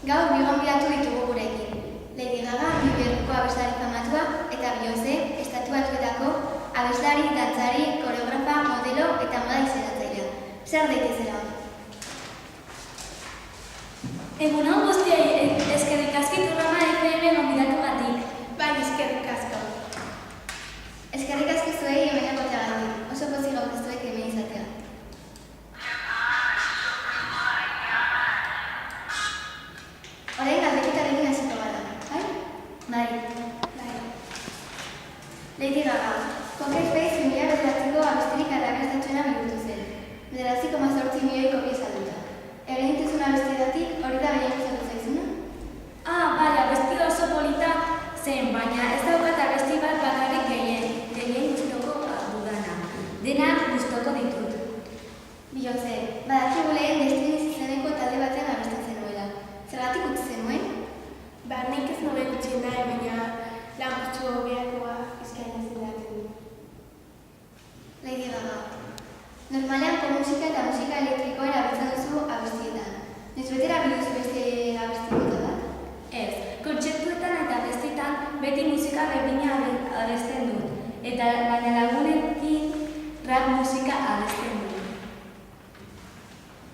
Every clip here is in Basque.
Gaur bigonbidatu ditugu gurekin. Lady Gaga, New Yorkeko abeslari famatua, eta Beyoncé, Estatu Batuetako abeslari, dantzari, koreografa, modelo eta moda diseñatzailea. Zer daitezela? Egun hau guztiei eskerrik asko programa FM gonbidatugatik. Bai, eskerrik asko. Eskerrik asko zuei hemen egoteagatik. Oso pozik gaude zuek hemen izatea. Orain galdeketarekin hasiko gara, bai? Bai. Lady Gaga, Poker Face 2009ko abestirik arrakastatsuena bihurtu zen. 9,8 milioi kopia salduta. Egin dituzun abestietatik hori da gehien gustatu zaizuna? Bai, abesti oso polita zen, baina ez daukat abesti bat bakarrik gehien gustoko dudana. Denak gustoko ditut. Beyoncé, badakigu lehen Destiny's izeneko talde batean abesten zenuela. Zergatik utzi zenuen? Nik ez nuen utzi nahi, baina lan gutxu hobeakoa eskaini zidaten du. Lady Gaga, normalean pop musika eta musika elektrikoa erabiltzen duzu abestietan. Noiz betera biduzu beste abesti mota bat? Ez, kontzertuetan eta abestitan beti musika berdina abesten dut. Eta baina lagunekin rap musika abesten dut.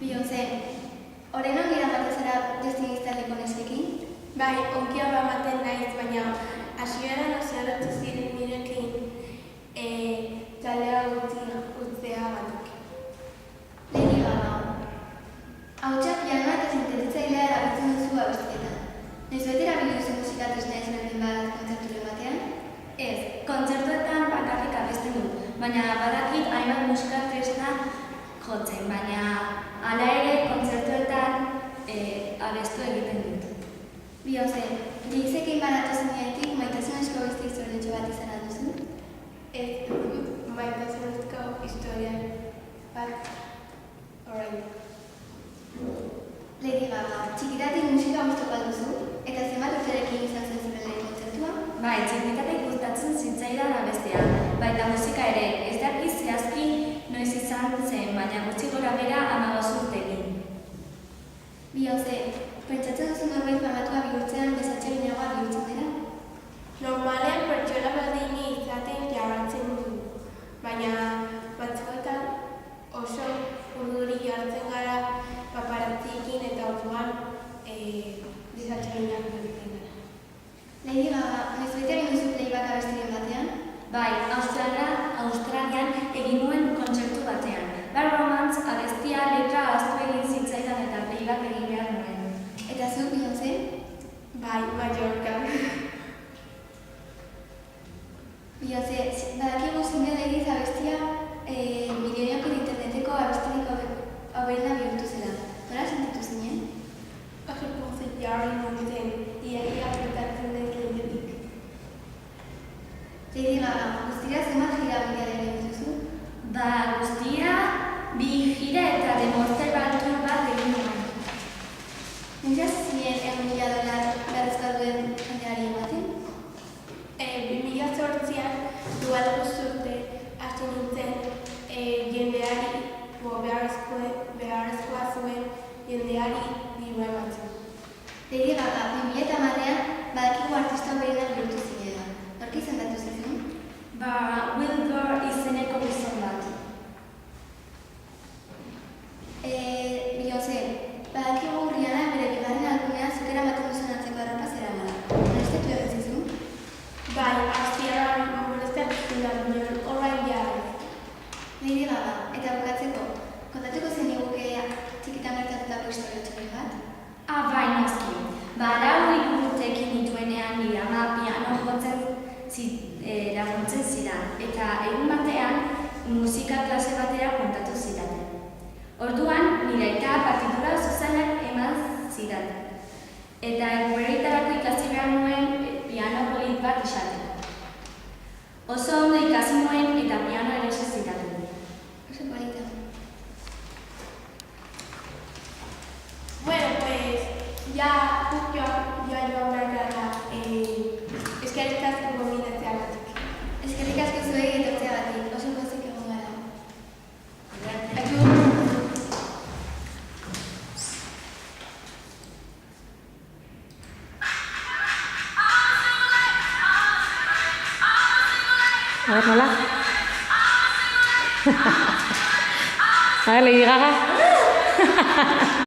Beyoncé, orain ongi eramaten zara Destiny's taldeko neskekin? Bai, ongi eramaten naiz, baina hasieran haserretu ziren nirekin taldea utzea batik. Lady Gaga, hautsa pianoa eta sintetitzailea erabiltzen duzu abestietan. Noiz betera biduzu musika tresna ezberdin bat kontzerturen batean? Ez, kontzertuetan bakarrik abesten dut, baina badakit hainbat musika tresna jotzen, baina hala ere kontzertuetan abestu egiten dut. Beyoncé, Jay-Zekin banatu zineetik maitasunezko abesti zorretxo bat izan alduzu? Ez dut maitasunezko historia bat orain. Lady Gaga, txikitatik musika gustoko alduzu? Eta zenbat urterekin izan zen zure lehen kontzertua? Bai, txikitatik gustatzen zitzaidan abestea, baita musika ere, ez dakit zehazki noiz izan zen, baina gutxi gora bera 15 urtekin. Beyoncé, pentsatzen duzu norbait famatua bihurtzean desatseginagoa bihurtzen dela? Normalean pertsona berdini izaten jarraitzen du, baina batzuetan oso urduri jartzen gara paparazziekin eta orduan desatseginak bihurtzen gara. Lady Gaga, noiz bete egin duzu playback abestiren batean? Bai, Australian egin nuen kontzertu batean. Bad Romance abestia letra ahaztu egin zitzaidan eta playback egin behar nuen. Eta zu, Beyoncé? Bai, Mallorcan. Beyoncé, badakigu Single Ladies abestia milioioko interneteko abestirik hoberena bihurtu zela. Nola sentitu zinen? Oso pozik jarri nintzen, iaia apretatzen den lehenetik. Lady Gaga, guztira zenbat gira mundialen egin duzu? Guztira, 2 gira eta demonstral tour bat egin nuen. Nintza zinen $1.000 beharrezkoa duen jendeari ematen? 2008an dual urte hasi nintzen jendeari beharrezkoa zuen jendeari diru ematen. Lady Gaga, 2010an badakigu artista hoberenak bihurtu zinela. Nork izendatu zizun? Will Burr izeneko gizon bat. Beyoncé, badakigu Rihanna bere bigarren albumean zuk eramaten duzun antzeko arropa zeramala. Molestatu egin zizun? Bai, hasieran molestatu zidan, orain jara. Lady Gaga, eta bukatzeko, kontatuko zeniguke txikitan gertatutako historia txori bat? Bai, noski. Lau urtekin nituenean nire ama piano jotzen laguntzen zidan, eta egun batean musika klase batera kontatu zidaten. Orduan, nire aita partitura oso zailak eman zidaten. Eta eguberritarako ikasi behar nuen piano polit bat izaten. Oso ondo ikasi nuen eta piano ere zidaten. Oso polita. Bueno, pues ya joan behar gara eskerrik asko gonbidatzeagatik. Eskerrik asko zuei etortzeagatik, oso pozik egon gara. Agur. A ver, nola? A ver, Lady Gaga.